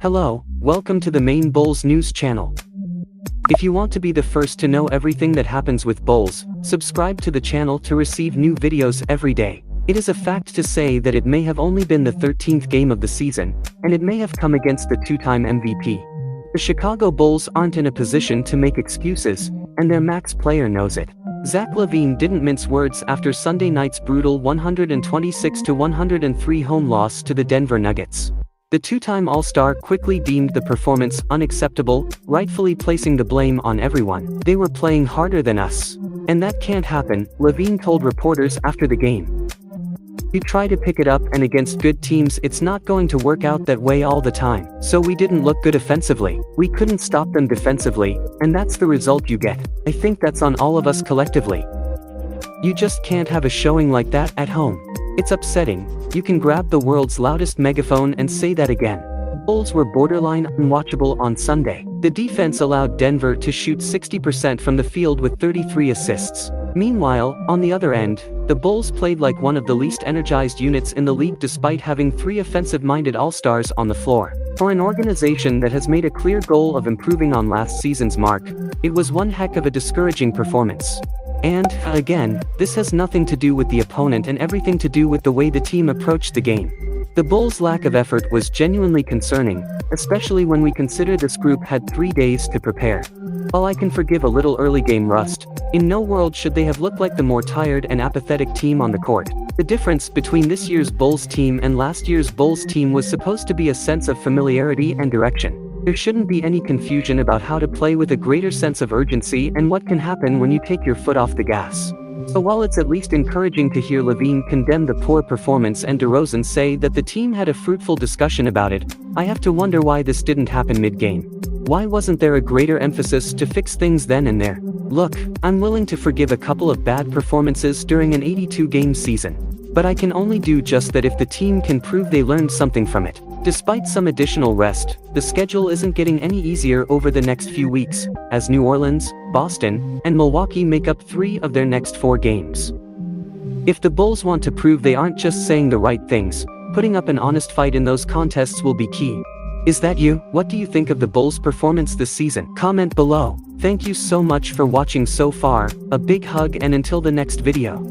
Hello, welcome to the Maine Bulls News channel. If you want to be the first to know everything that happens with Bulls, subscribe to the channel to receive new videos every day. It is a fact to say that it may have only been the 13th game of the season, and it may have come against the two-time MVP. The Chicago Bulls aren't in a position to make excuses, and their max player knows it. Zach LaVine didn't mince words after Sunday night's brutal 126-103 home loss to the Denver Nuggets. The two-time All-Star quickly deemed the performance unacceptable, rightfully placing the blame on everyone. "They were playing harder than us. And that can't happen," LaVine told reporters after the game. "You try to pick it up, and against good teams it's not going to work out that way all the time. So we didn't look good offensively. We couldn't stop them defensively, and that's the result you get. I think that's on all of us collectively. You just can't have a showing like that at home. It's upsetting. You can grab the world's loudest megaphone and say that again." Bulls were borderline unwatchable on Sunday. The defense allowed Denver to shoot 60% from the field with 33 assists. Meanwhile, on the other end, the Bulls played like one of the least energized units in the league despite having three offensive-minded all-stars on the floor. For an organization that has made a clear goal of improving on last season's mark, it was one heck of a discouraging performance. And, again, this has nothing to do with the opponent and everything to do with the way the team approached the game. The Bulls' lack of effort was genuinely concerning, especially when we consider this group had 3 days to prepare. While I can forgive a little early game rust, in no world should they have looked like the more tired and apathetic team on the court. The difference between this year's Bulls team and last year's Bulls team was supposed to be a sense of familiarity and direction. There shouldn't be any confusion about how to play with a greater sense of urgency and what can happen when you take your foot off the gas. So while it's at least encouraging to hear LaVine condemn the poor performance and DeRozan say that the team had a fruitful discussion about it, I have to wonder why this didn't happen mid-game. Why wasn't there a greater emphasis to fix things then and there? Look, I'm willing to forgive a couple of bad performances during an 82-game season. But I can only do just that if the team can prove they learned something from it. Despite some additional rest, the schedule isn't getting any easier over the next few weeks, as New Orleans, Boston, and Milwaukee make up 3 of their next 4 games. If the Bulls want to prove they aren't just saying the right things, putting up an honest fight in those contests will be key. Is that you? What do you think of the Bulls' performance this season? Comment below. Thank you so much for watching so far, a big hug and until the next video.